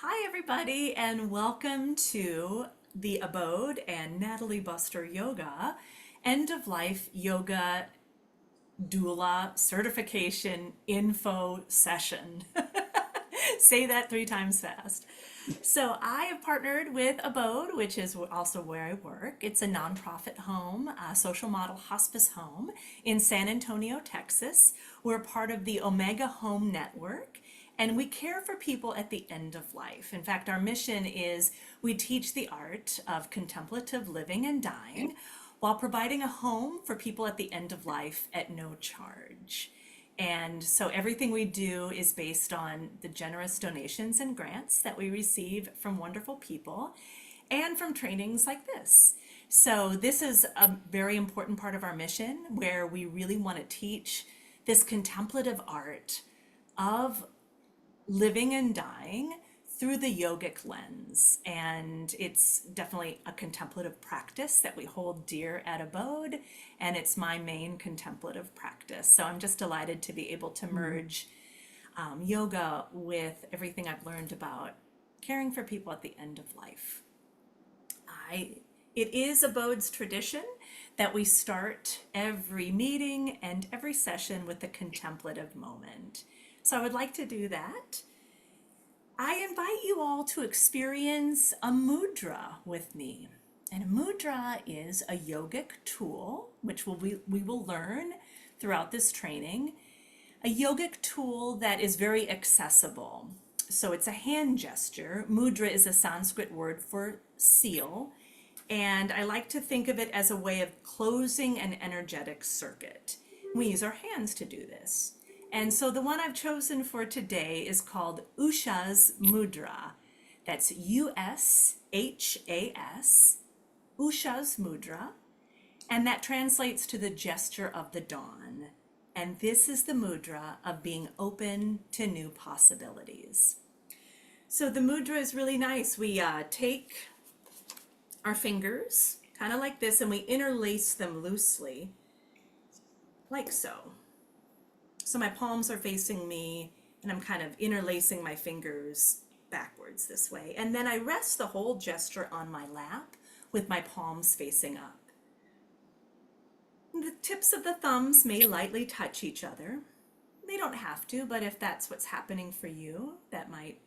Hi, everybody, and welcome to the Abode and Natalie Buster Yoga End of Life Yoga Doula Certification Info Session. Say that 3 times fast. So, I have partnered with Abode, which is also where I work. It's a nonprofit home, a social model hospice home in San Antonio, Texas. We're part of the Omega Home Network, and we care for people at the end of life. In fact, our mission is we teach the art of contemplative living and dying while providing a home for people at the end of life at no charge. And so everything we do is based on the generous donations and grants that we receive from wonderful people and from trainings like this. So this is a very important part of our mission where we really want to teach this contemplative art of living and dying through the yogic lens. And it's definitely a contemplative practice that we hold dear at Abode, and it's my main contemplative practice. So I'm just delighted to be able to merge yoga with everything I've learned about caring for people at the end of life. It is Abode's tradition that we start every meeting and every session with a contemplative moment. So I would like to do that. I invite you all to experience a mudra with me. And a mudra is a yogic tool, which we will learn throughout this training. A yogic tool that is very accessible. So it's a hand gesture. Mudra is a Sanskrit word for seal. And I like to think of it as a way of closing an energetic circuit. We use our hands to do this. And so the one I've chosen for today is called Usha's Mudra. That's U-S-H-A-S, Usha's Mudra. And that translates to the gesture of the dawn. And this is the mudra of being open to new possibilities. So the mudra is really nice. We take our fingers, kind of like this, and we interlace them loosely, like so. So my palms are facing me, and I'm kind of interlacing my fingers backwards this way. And then I rest the whole gesture on my lap with my palms facing up. The tips of the thumbs may lightly touch each other. They don't have to, but if that's what's happening for you, that might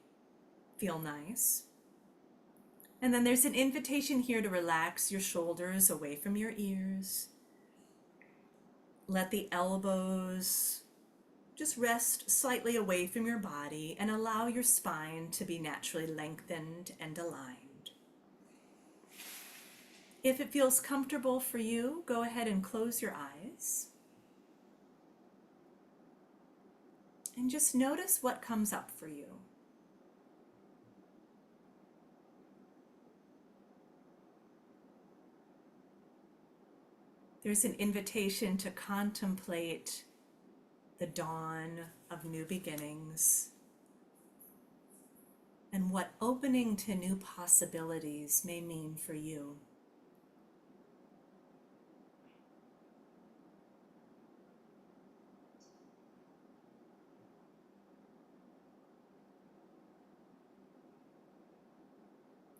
feel nice. And then there's an invitation here to relax your shoulders away from your ears. Let the elbows just rest slightly away from your body and allow your spine to be naturally lengthened and aligned. If it feels comfortable for you, go ahead and close your eyes. And just notice what comes up for you. There's an invitation to contemplate the dawn of new beginnings and what opening to new possibilities may mean for you.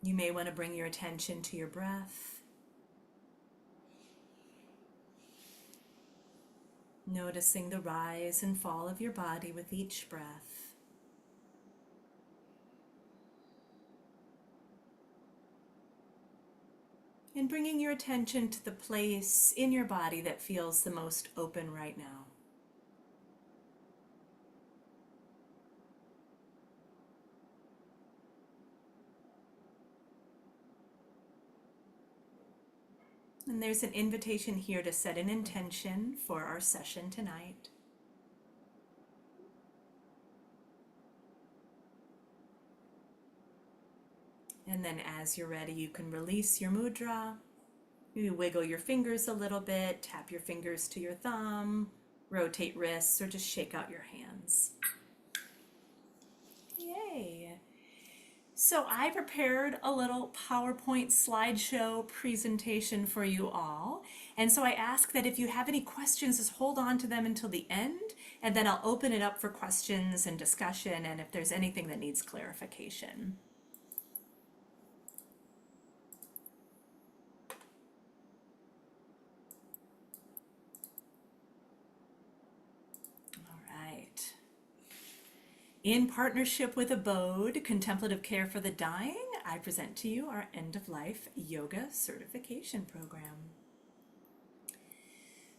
You may want to bring your attention to your breath. Noticing the rise and fall of your body with each breath. And bringing your attention to the place in your body that feels the most open right now. And there's an invitation here to set an intention for our session tonight. And then as you're ready, you can release your mudra. You wiggle your fingers a little bit, tap your fingers to your thumb, rotate wrists, or just shake out your hands. Yay! So I prepared a little PowerPoint slideshow presentation for you all. And so I ask that if you have any questions, just hold on to them until the end, and then I'll open it up for questions and discussion and if there's anything that needs clarification. All right. In partnership with Abode, Contemplative Care for the Dying, I present to you our end-of-life yoga certification program.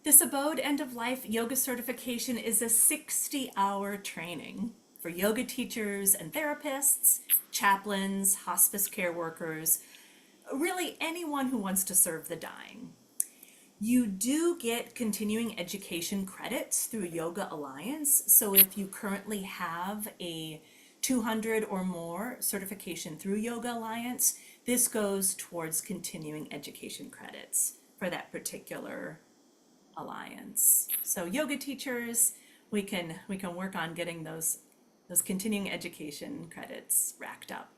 This Abode end-of-life yoga certification is a 60-hour training for yoga teachers and therapists, chaplains, hospice care workers, really anyone who wants to serve the dying. You do get continuing education credits through Yoga Alliance. So if you currently have a 200 or more certification through Yoga Alliance, this goes towards continuing education credits for that particular alliance. So yoga teachers, we can work on getting those continuing education credits racked up.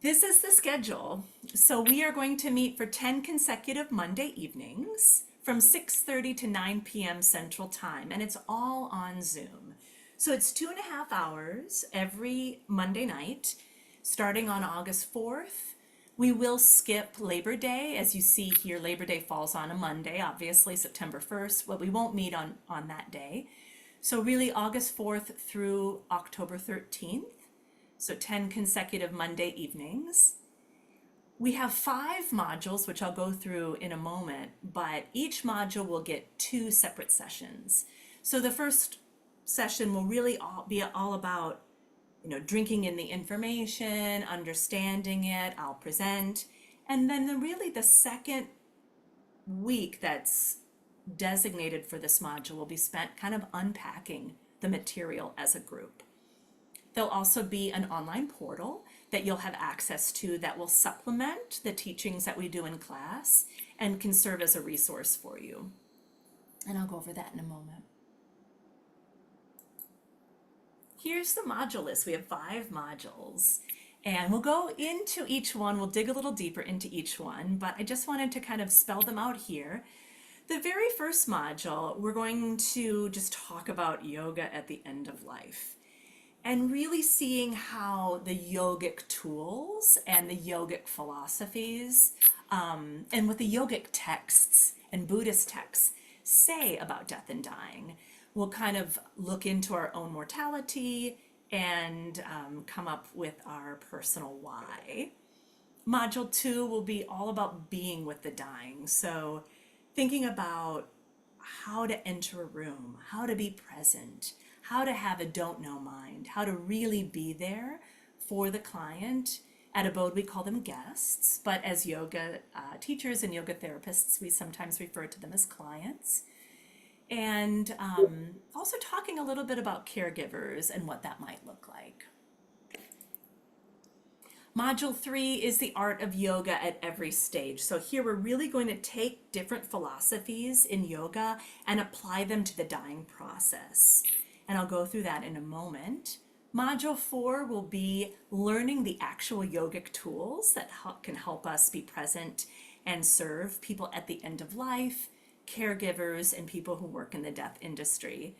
This is the schedule. So we are going to meet for 10 consecutive Monday evenings from 6:30 to 9 p.m. Central Time, and it's all on Zoom. So it's 2.5 hours every Monday night, starting on August 4th. We will skip Labor Day. As you see here, Labor Day falls on a Monday, obviously September 1st, but we won't meet on that day. So really August 4th through October 13th. So 10 consecutive Monday evenings. We have 5 modules, which I'll go through in a moment, but each module will get 2 separate sessions. So the first session will really be all about, drinking in the information, understanding it, I'll present. And then really the second week that's designated for this module will be spent kind of unpacking the material as a group. There'll also be an online portal that you'll have access to that will supplement the teachings that we do in class and can serve as a resource for you. And I'll go over that in a moment. Here's the module list. We have 5 modules, and we'll go into each one. We'll dig a little deeper into each one, but I just wanted to kind of spell them out here. The very first module, we're going to just talk about yoga at the end of life. And really seeing how the yogic tools and the yogic philosophies and what the yogic texts and Buddhist texts say about death and dying. We'll kind of look into our own mortality and come up with our personal why. Module 2 will be all about being with the dying. So thinking about how to enter a room, how to be present, how to have a don't know mind, how to really be there for the client. At Abode, we call them guests, but as yoga teachers and yoga therapists, we sometimes refer to them as clients. And also talking a little bit about caregivers and what that might look like. Module 3 is the art of yoga at every stage. So here we're really going to take different philosophies in yoga and apply them to the dying process. And I'll go through that in a moment. Module 4 will be learning the actual yogic tools that can help us be present and serve people at the end of life, caregivers, and people who work in the death industry.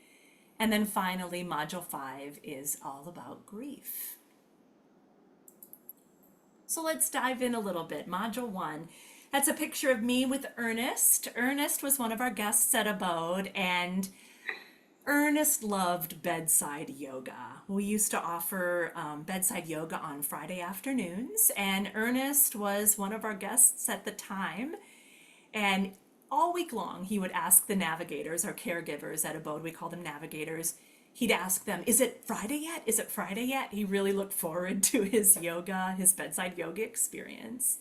And then finally, Module 5 is all about grief. So let's dive in a little bit. Module 1, that's a picture of me with Ernest. Ernest was one of our guests at Abode, and Ernest loved bedside yoga. We used to offer bedside yoga on Friday afternoons, and Ernest was one of our guests at the time. And all week long, he would ask the navigators, our caregivers at Abode, we call them navigators, he'd ask them, is it Friday yet? Is it Friday yet? He really looked forward to his yoga, his bedside yoga experience.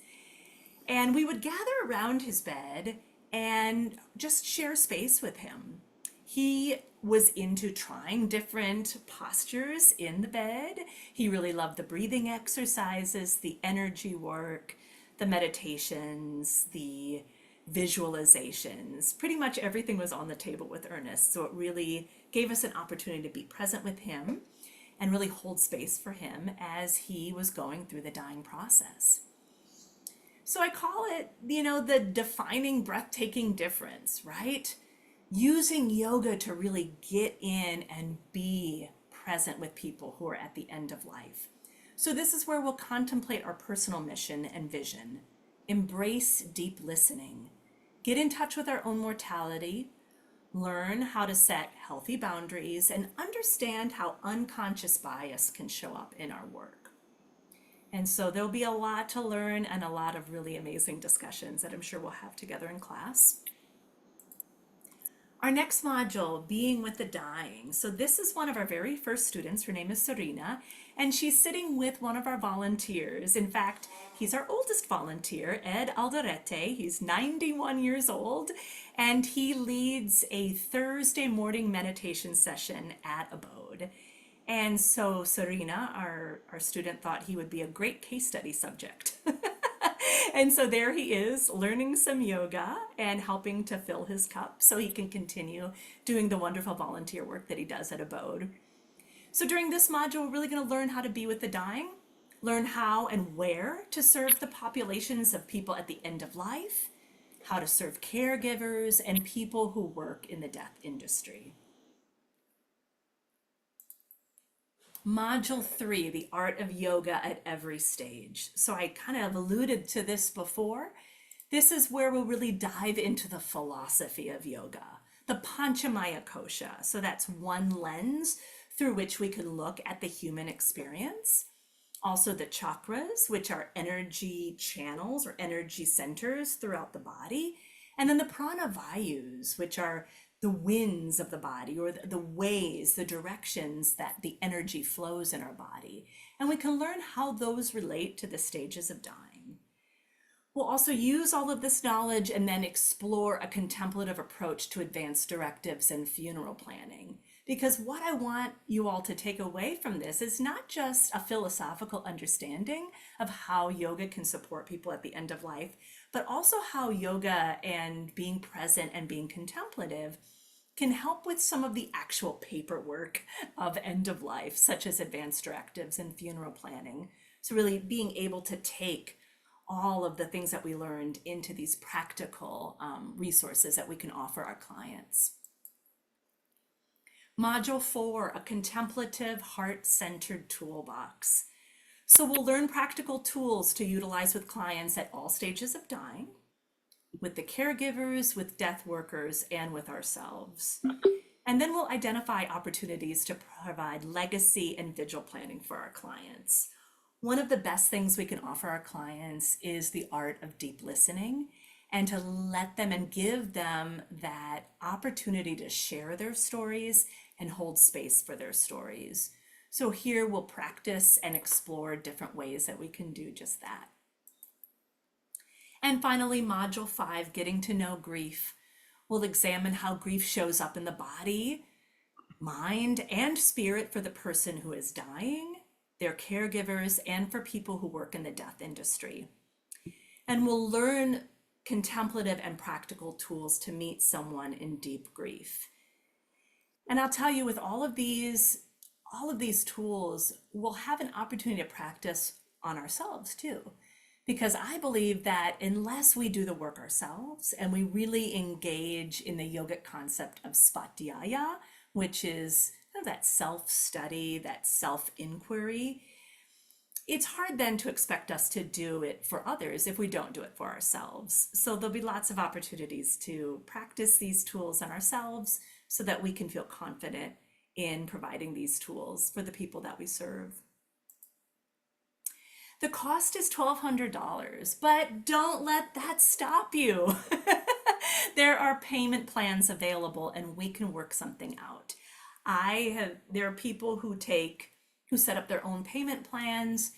And we would gather around his bed and just share space with him. He was into trying different postures in the bed. He really loved the breathing exercises, the energy work, the meditations, the visualizations. Pretty much everything was on the table with Ernest. So it really gave us an opportunity to be present with him. and really hold space for him as he was going through the dying process. So I call it, the defining breathtaking difference, right? Using yoga to really get in and be present with people who are at the end of life. So this is where we'll contemplate our personal mission and vision, embrace deep listening, get in touch with our own mortality, learn how to set healthy boundaries, and understand how unconscious bias can show up in our work. And so there'll be a lot to learn and a lot of really amazing discussions that I'm sure we'll have together in class. Our next module, Being with the Dying. So this is one of our very first students. Her name is Serena, and she's sitting with one of our volunteers. In fact, he's our oldest volunteer, Ed Alderete. He's 91 years old, and he leads a Thursday morning meditation session at Abode. And so Serena, our student, thought he would be a great case study subject. And so there he is, learning some yoga and helping to fill his cup so he can continue doing the wonderful volunteer work that he does at Abode. So during this module, we're really going to learn how to be with the dying, learn how and where to serve the populations of people at the end of life, how to serve caregivers and people who work in the death industry. Module 3, the art of yoga at every stage. So I kind of alluded to this before. This is where we'll really dive into the philosophy of yoga, the Panchamaya Kosha. So that's one lens through which we can look at the human experience. Also the chakras, which are energy channels or energy centers throughout the body. And then the pranavayus, which are the winds of the body, or the ways, the directions that the energy flows in our body. And we can learn how those relate to the stages of dying. We'll also use all of this knowledge and then explore a contemplative approach to advanced directives and funeral planning. Because what I want you all to take away from this is not just a philosophical understanding of how yoga can support people at the end of life, but also how yoga and being present and being contemplative can help with some of the actual paperwork of end of life, such as advanced directives and funeral planning. So really being able to take all of the things that we learned into these practical resources that we can offer our clients. Module 4, a contemplative heart-centered toolbox. So we'll learn practical tools to utilize with clients at all stages of dying, with the caregivers, with death workers, and with ourselves. And then we'll identify opportunities to provide legacy and vigil planning for our clients. One of the best things we can offer our clients is the art of deep listening, and to let them and give them that opportunity to share their stories and hold space for their stories. So here we'll practice and explore different ways that we can do just that. And finally, module 5, getting to know grief. We'll examine how grief shows up in the body, mind, and spirit for the person who is dying, their caregivers, and for people who work in the death industry. And we'll learn contemplative and practical tools to meet someone in deep grief. And I'll tell you, with all of these tools, we'll have an opportunity to practice on ourselves too. Because I believe that unless we do the work ourselves and we really engage in the yogic concept of svadhyaya, which is kind of that self-study, that self-inquiry, it's hard then to expect us to do it for others if we don't do it for ourselves. So there'll be lots of opportunities to practice these tools on ourselves so that we can feel confident in providing these tools for the people that we serve. The cost is $1,200, but don't let that stop you. There are payment plans available and we can work something out. There are people who set up their own payment plans.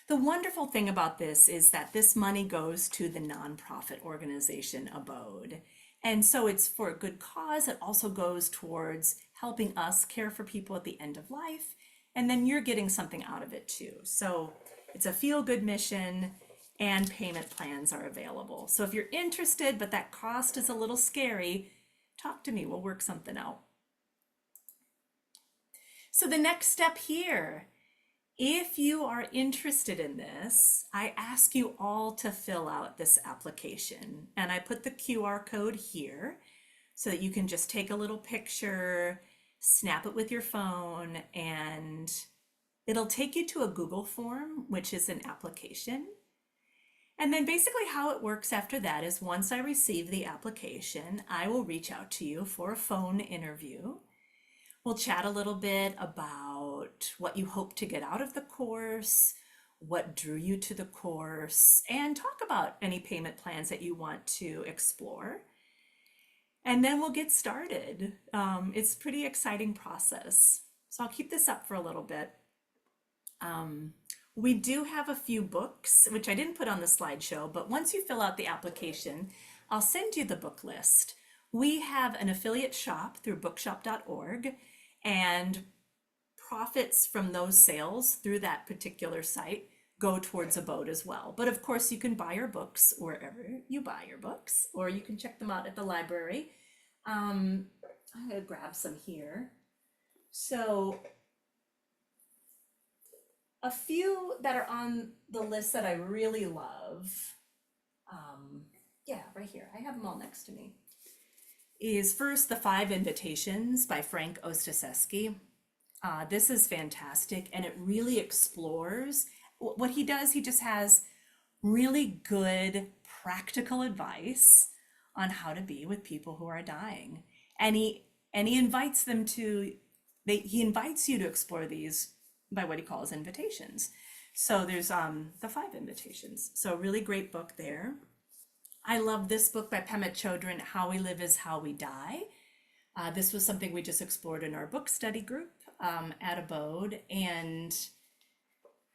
The wonderful thing about this is that this money goes to the nonprofit organization Abode. And so it's for a good cause. It also goes towards helping us care for people at the end of life. And then you're getting something out of it too. So it's a feel-good mission and payment plans are available. So if you're interested, but that cost is a little scary, talk to me, we'll work something out. So the next step here, if you are interested in this, I ask you all to fill out this application. And I put the QR code here so that you can just take a little picture, snap it with your phone, and it'll take you to a Google form, which is an application. And then basically how it works after that is once I receive the application, I will reach out to you for a phone interview. We'll chat a little bit about what you hope to get out of the course, what drew you to the course, and talk about any payment plans that you want to explore. And then we'll get started. It's a pretty exciting process. So I'll keep this up for a little bit. We do have a few books, which I didn't put on the slideshow, but once you fill out the application, I'll send you the book list. We have an affiliate shop through bookshop.org, and profits from those sales through that particular site go towards Abode as well. But of course, you can buy your books wherever you buy your books, or you can check them out at the library. I'm gonna grab some here. So a few that are on the list that I really love, yeah, right here, I have them all next to me, is first The Five Invitations by Frank Ostaseski. This is fantastic, and it really explores what he does. He just has really good practical advice on how to be with people who are dying, and he invites them to he invites you to explore these by what he calls invitations. So there's The Five Invitations. So a really great book there. I love this book by Pema Chodron, How We Live is How We Die. This was something we just explored in our book study group at Abode, and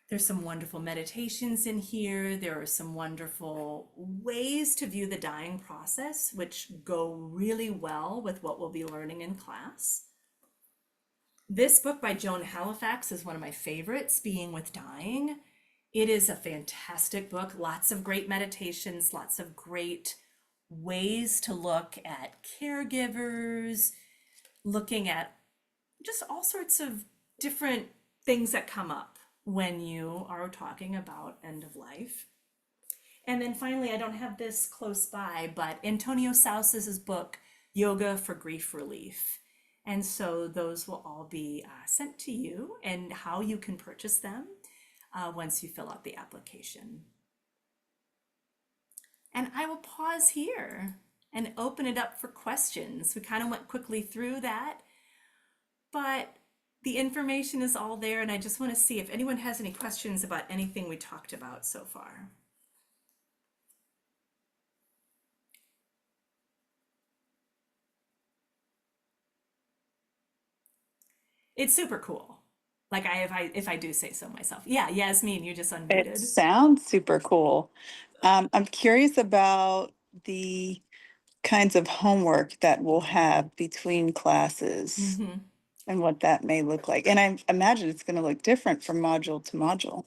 there's some wonderful meditations in here. There are some wonderful ways to view the dying process, which go really well with what we'll be learning in class. This book by Joan Halifax is one of my favorites, Being with Dying. It is a fantastic book, lots of great meditations, lots of great ways to look at caregivers, looking at just all sorts of different things that come up when you are talking about end of life. And then finally, I don't have this close by, but Antonio Saus's book, Yoga for Grief Relief. And so those will all be sent to you, and how you can purchase them once you fill out the application. And I will pause here and open it up for questions. We kind of went quickly through that, but the information is all there, and I just want to see if anyone has any questions about anything we talked about so far. It's super cool. Like if I do say so myself. Yeah, Yasmin, you just It unmuted. sounds super cool. I'm curious about the kinds of homework that we'll have between classes and what that may look like. And I imagine it's going to look different from module to module.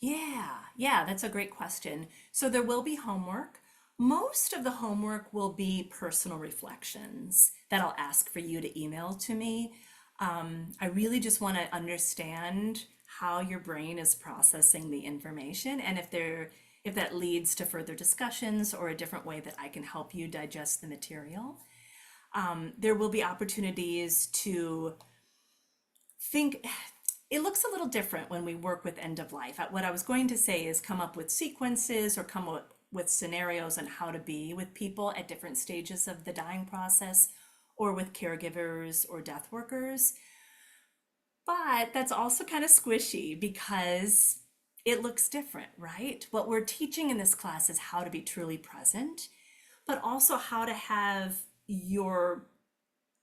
Yeah, that's a great question. So there will be homework. Most of the homework will be personal reflections that I'll ask for you to email to me. I really just want to understand how your brain is processing the information, and if that leads to further discussions or a different way that I can help you digest the material. There will be opportunities to think. It looks a little different when we work with end of life. What I was going to say is come up with sequences or come up with scenarios on how to be with people at different stages of the dying process, or with caregivers or death workers. But that's also kind of squishy because it looks different, right? What we're teaching in this class is how to be truly present, but also how to have your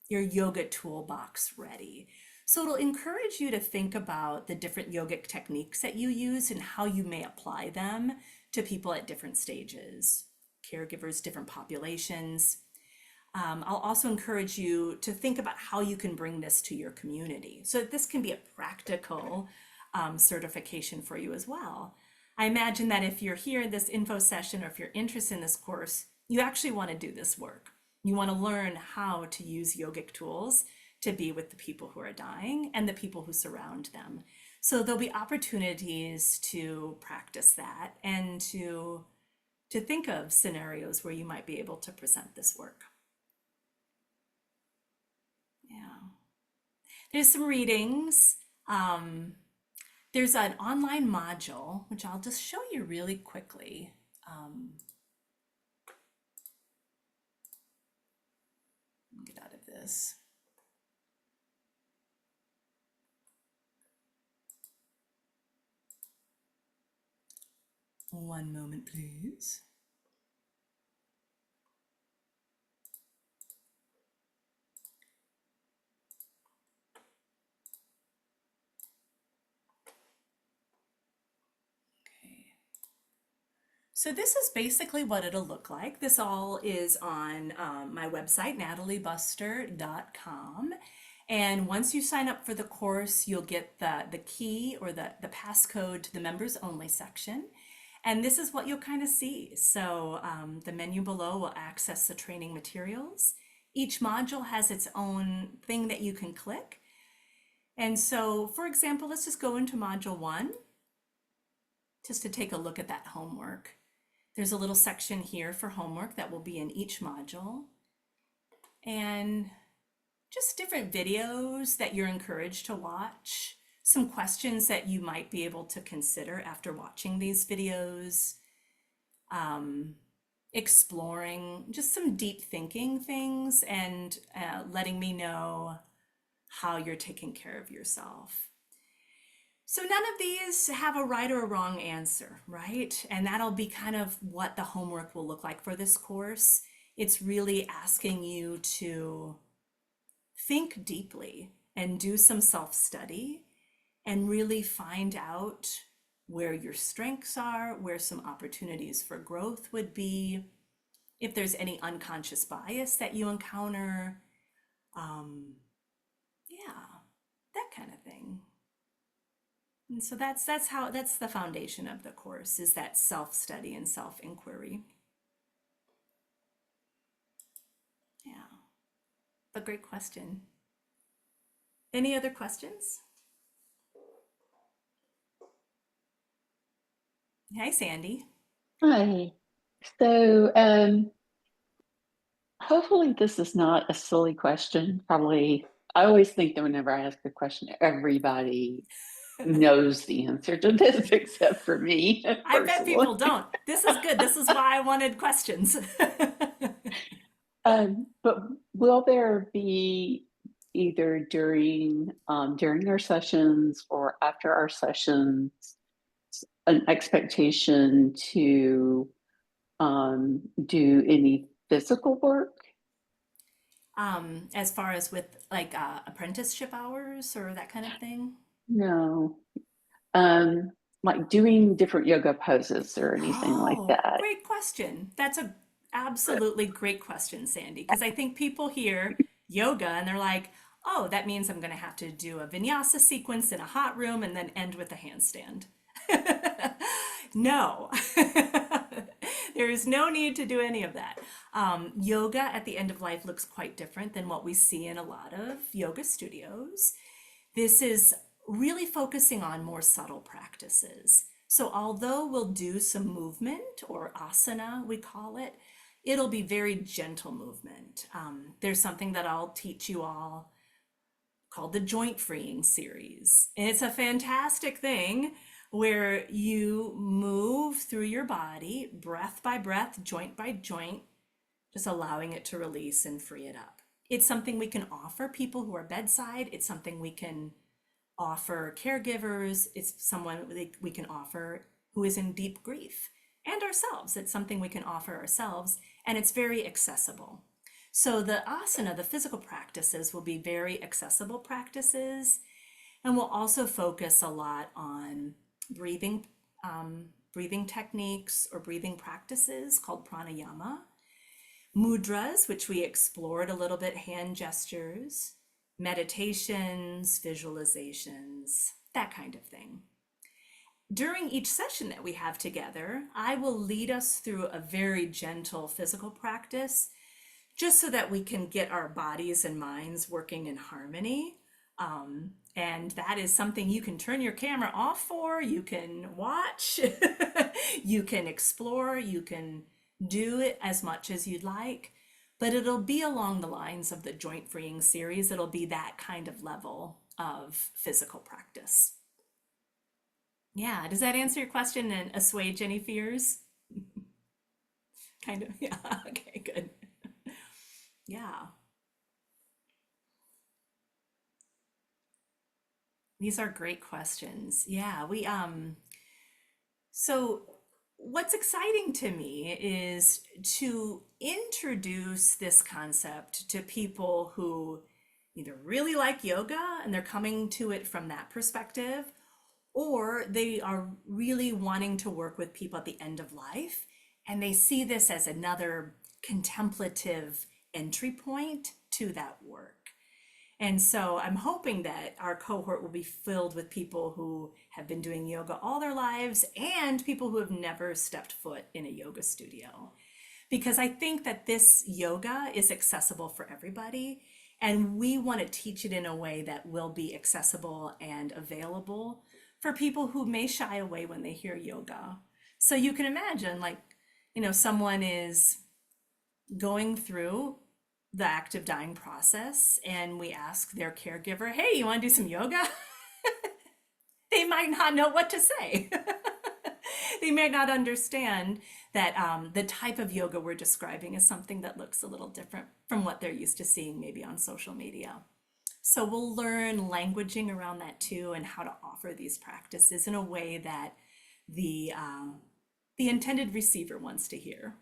yoga toolbox ready. So it'll encourage you to think about the different yogic techniques that you use and how you may apply them to people at different stages, caregivers, different populations. I'll also encourage you to think about how you can bring this to your community. So this can be a practical certification for you as well. I imagine that if you're here in this info session, or if you're interested in this course, you actually want to do this work. You want to learn how to use yogic tools to be with the people who are dying and the people who surround them. So there'll be opportunities to practice that and to think of scenarios where you might be able to present this work. Yeah. There's some readings. Um, there's an online module, which I'll just show you really quickly. Get out of this. One moment, please. So this is basically what it'll look like. This all is on my website, nataliebuster.com. And once you sign up for the course, you'll get the key or the passcode to the members only section. And this is what you'll kind of see. So the menu below will access the training materials. Each module has its own thing that you can click. And so, for example, let's just go into module 1, just to take a look at that homework. There's a little section here for homework that will be in each module. And just different videos that you're encouraged to watch, some questions that you might be able to consider after watching these videos, exploring just some deep thinking things and letting me know how you're taking care of yourself. So none of these have a right or a wrong answer, right? And that'll be kind of what the homework will look like for this course. It's really asking you to think deeply and do some self-study and really find out where your strengths are, where some opportunities for growth would be, if there's any unconscious bias that you encounter, yeah, that kind of thing. And so that's the foundation of the course, is that self-study and self-inquiry. Yeah, but great question. Any other questions? Hi, Sandy. Hi. So, hopefully this is not a silly question. Probably, I always think that whenever I ask a question, everybody knows the answer to this except for me I bet personally. people don't. This is good. This is why I wanted questions. But will there be either during our sessions or after our sessions an expectation to do any physical work? As far as with like apprenticeship hours or that kind of thing? No. Um, like doing different yoga poses or anything like Oh, that. great question. That's a absolutely great question, Sandy, because I think people hear yoga and they're like, oh, that means I'm going to have to do a vinyasa sequence in a hot room and then end with a handstand. No, there is no need to do any of that. Yoga at the end of life looks quite different than what we see in a lot of yoga studios. This is really focusing on more subtle practices. So although we'll do some movement, or asana, we call it, it'll be very gentle movement. There's something that I'll teach you all called the joint freeing series. And it's a fantastic thing where you move through your body, breath by breath, joint by joint, just allowing it to release and free it up. It's something we can offer people who are bedside. It's something we can offer caregivers. It's someone we can offer who is in deep grief, and ourselves. It's something we can offer ourselves, and it's very accessible. So the asana, the physical practices, will be very accessible practices, and we'll also focus a lot on breathing, breathing techniques or breathing practices called pranayama, mudras, which we explored a little bit, hand gestures, meditations, visualizations, that kind of thing. During each session that we have together, I will lead us through a very gentle physical practice just so that we can get our bodies and minds working in harmony. And that is something you can turn your camera off for, you can watch, you can explore, you can do it as much as you'd like, but it'll be along the lines of the joint freeing series. It'll be that kind of level of physical practice. Yeah, does that answer your question and assuage any fears? Kind of, yeah, okay, good. Yeah. These are great questions. Yeah, so what's exciting to me is to introduce this concept to people who either really like yoga and they're coming to it from that perspective, or they are really wanting to work with people at the end of life and they see this as another contemplative entry point to that work. And so I'm hoping that our cohort will be filled with people who have been doing yoga all their lives and people who have never stepped foot in a yoga studio. Because I think that this yoga is accessible for everybody, and we want to teach it in a way that will be accessible and available for people who may shy away when they hear yoga. So you can imagine, like, someone is going through the active dying process and we ask their caregiver, hey, you want to do some yoga? They might not know what to say. They might not understand that the type of yoga we're describing is something that looks a little different from what they're used to seeing maybe on social media. So we'll learn languaging around that too, and how to offer these practices in a way that the intended receiver wants to hear.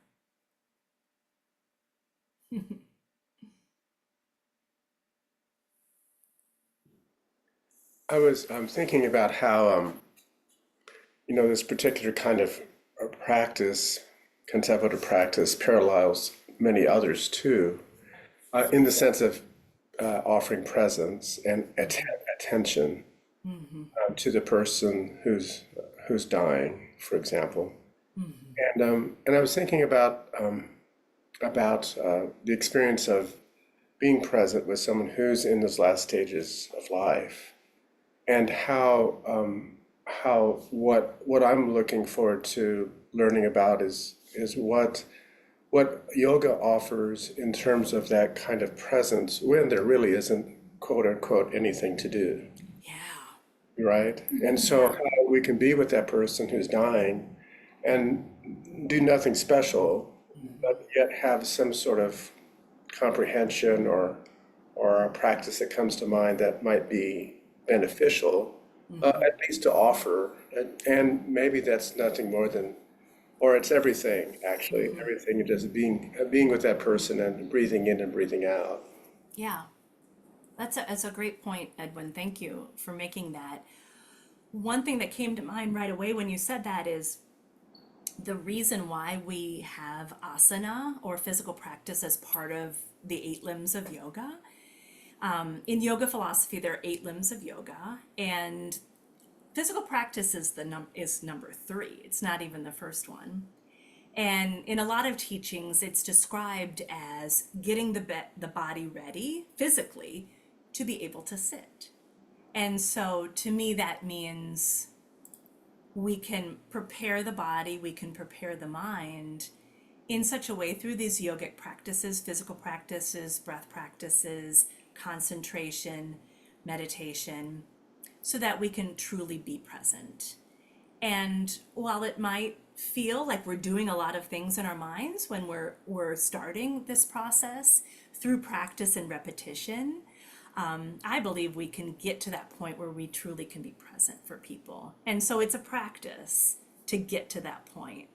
I was thinking about how, this particular kind of practice, contemplative practice, parallels many others too, in the sense of offering presence and attention to the person who's dying, for example. And I was thinking about the experience of being present with someone who's in those last stages of life, and how what I'm looking forward to learning about is what yoga offers in terms of that kind of presence when there really isn't quote unquote anything to do, Yeah. right? And so how we can be with that person who's dying and do nothing special, but yet have some sort of comprehension or a practice that comes to mind that might be beneficial, at least to offer. And maybe that's nothing more than, or it's everything, actually, everything, just being with that person and breathing in and breathing out. Yeah. That's a great point, Edwin. Thank you for making that. One thing that came to mind right away when you said that is the reason why we have asana or physical practice as part of the 8 limbs of yoga. In yoga philosophy, there are 8 limbs of yoga, and physical practice is number 3. It's not even the first one. And in a lot of teachings, it's described as getting the body ready physically to be able to sit. And so to me, that means we can prepare the body, we can prepare the mind in such a way through these yogic practices, physical practices, breath practices, concentration, meditation, so that we can truly be present. And while it might feel like we're doing a lot of things in our minds when we're starting this process, through practice and repetition, I believe we can get to that point where we truly can be present for people. And so it's a practice to get to that point.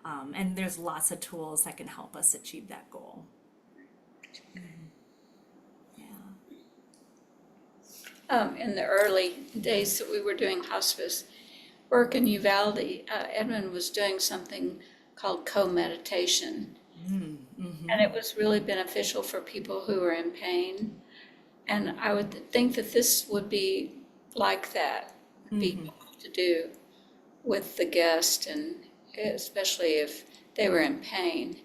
And there's lots of tools that can help us achieve that goal. In the early days that we were doing hospice work in Uvalde, Edmund was doing something called co-meditation. And it was really beneficial for people who were in pain. And I would think that this would be like that, be to do with the guest, and especially if they were in pain.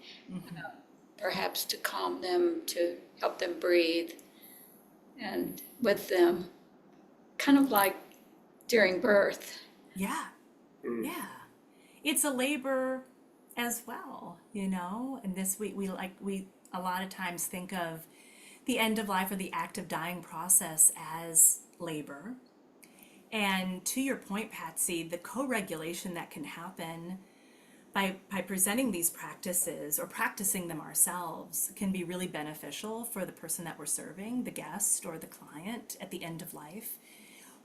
perhaps to calm them, to help them breathe, and with them, kind of like during birth. Yeah. Yeah. It's a labor as well, you know? And this we a lot of times think of the end of life or the active dying process as labor. And to your point, Patsy, the co-regulation that can happen by presenting these practices or practicing them ourselves can be really beneficial for the person that we're serving, the guest or the client at the end of life.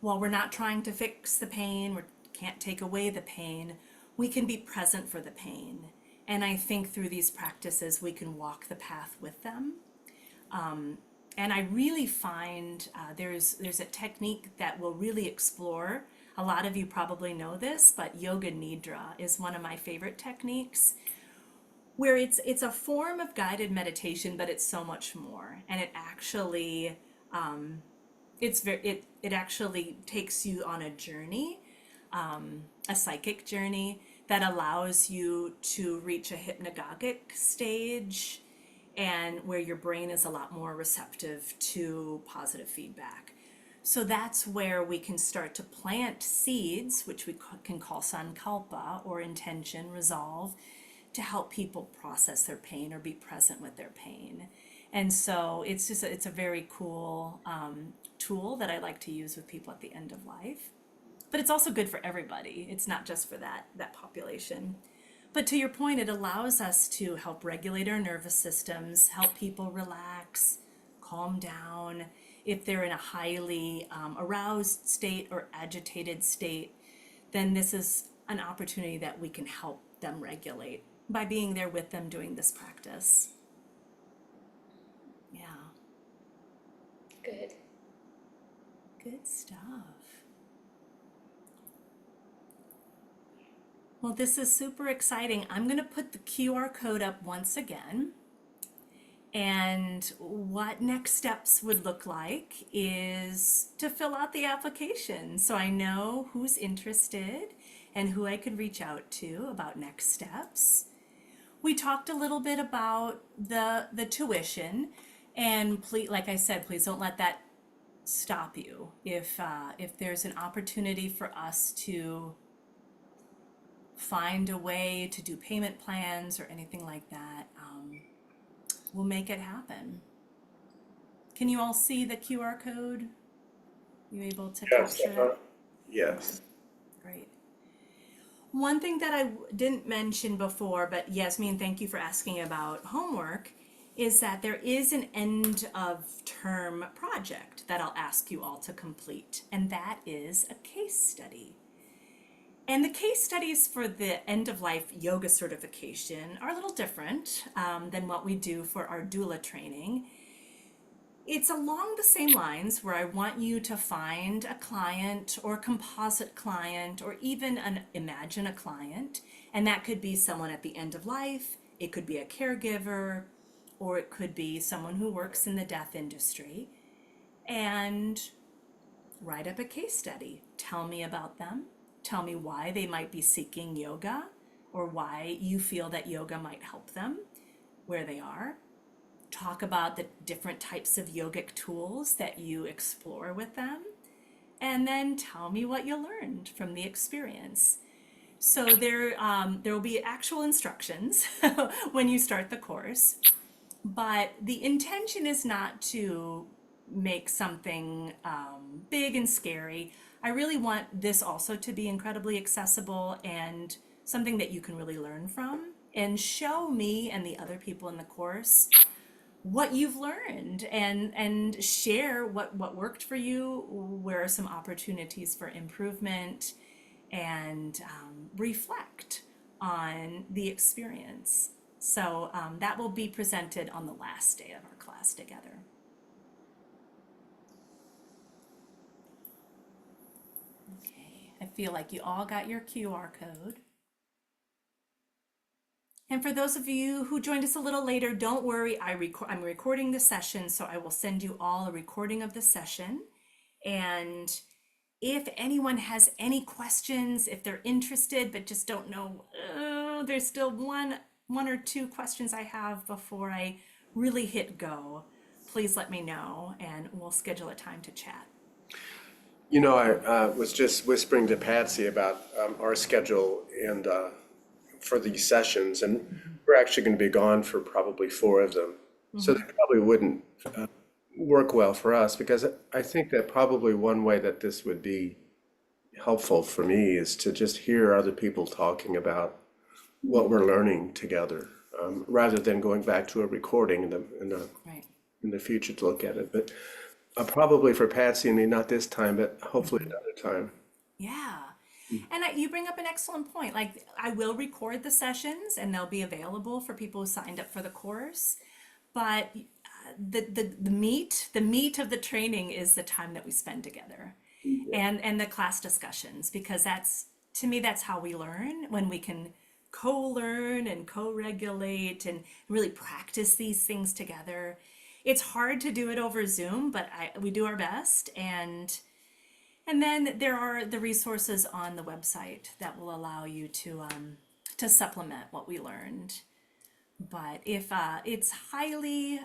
While we're not trying to fix the pain, we can't take away the pain, we can be present for the pain. And I think through these practices, we can walk the path with them. And I really find there's a technique that will really explore. A lot of you probably know this, but Yoga Nidra is one of my favorite techniques, where it's a form of guided meditation, but it's so much more. And it actually it actually takes you on a journey, a psychic journey that allows you to reach a hypnagogic stage and where your brain is a lot more receptive to positive feedback. So that's where we can start to plant seeds, which we can call sankalpa or intention, resolve, to help people process their pain or be present with their pain. And so it's a very cool tool that I like to use with people at the end of life. But it's also good for everybody. It's not just for that population. But to your point, it allows us to help regulate our nervous systems, help people relax, calm down. If they're in a highly aroused state or agitated state, then this is an opportunity that we can help them regulate by being there with them doing this practice. Yeah, Good. good stuff. Well, this is super exciting. I'm going to put the QR code up once again. And what next steps would look like is to fill out the application so I know who's interested and who I could reach out to about next steps. We talked a little bit about the tuition, and please, like I said, please don't let that stop you. If there's an opportunity for us to find a way to do payment plans or anything like that, we'll make it happen. Can you all see the QR code? You able to Yes, capture it? yes. Great. One thing that I didn't mention before, but Yasmin, thank you for asking about homework, is that there is an end of term project that I'll ask you all to complete, and that is a case study. And the case studies for the end of life yoga certification are a little different than what we do for our doula training. It's along the same lines where I want you to find a client or a composite client or even imagine a client. And that could be someone at the end of life, it could be a caregiver, or it could be someone who works in the death industry. And write up a case study. Tell me about them. Tell me why they might be seeking yoga or why you feel that yoga might help them where they are. Talk about the different types of yogic tools that you explore with them. And then tell me what you learned from the experience. So there will be actual instructions when you start the course. But the intention is not to make something big and scary. I really want this also to be incredibly accessible and something that you can really learn from and show me and the other people in the course what you've learned and share what worked for you, where are some opportunities for improvement, and reflect on the experience. So that will be presented on the last day of our class together. Okay, I feel like you all got your QR code. And for those of you who joined us a little later, don't worry, I'm recording the session, so I will send you all a recording of the session. And if anyone has any questions, if they're interested but just don't know, there's still one one or two questions I have before I really hit go, please let me know and we'll schedule a time to chat. You know, I was just whispering to Patsy about our schedule and for these sessions, and we're actually going to be gone for probably 4 of them. So they probably wouldn't work well for us, because I think that probably one way that this would be helpful for me is to just hear other people talking about what we're learning together, rather than going back to a recording Right. in the future to look at it. But probably for Patsy and me, not this time, but hopefully another time. Yeah. And you bring up an excellent point. Like, I will record the sessions and they'll be available for people who signed up for the course. But the meat of the training is the time that we spend together, and the class discussions, because that's, to me, that's how we learn, when we can co-learn and co-regulate and really practice these things together. It's hard to do it over Zoom, but we do our best. And then there are the resources on the website that will allow you to supplement what we learned. But if it's highly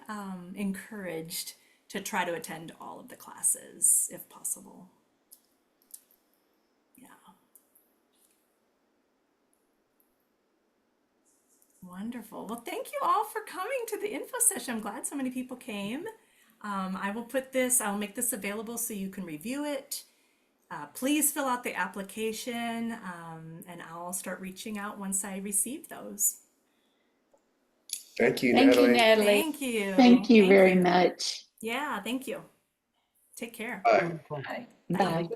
encouraged to try to attend all of the classes if possible. Yeah. Wonderful. Well, thank you all for coming to the info session. I'm glad so many people came. I'll make this available so you can review it. Please fill out the application, and I'll start reaching out once I receive those. Thank you, Thank you, Natalie. Natalie. Thank you. Thank you Thank very you. much. Yeah, thank you. Take care. Bye. Bye. Bye.